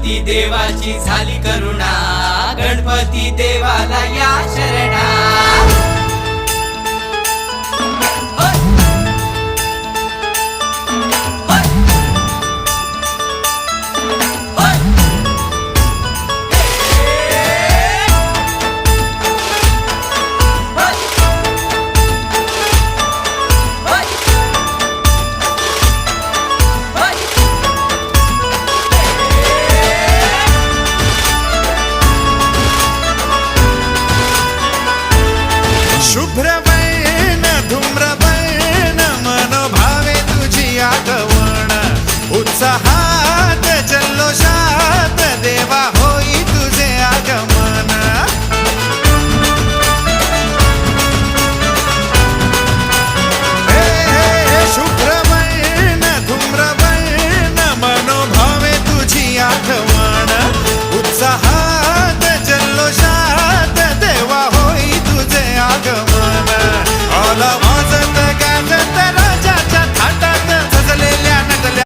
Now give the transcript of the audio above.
गणपती देवाची झाली करुणा, गणपती देवाला या शरणा। शुभ्रवर्ण धूम्रवर्ण मनोभावे तुझी आगवण, उत्साहात जल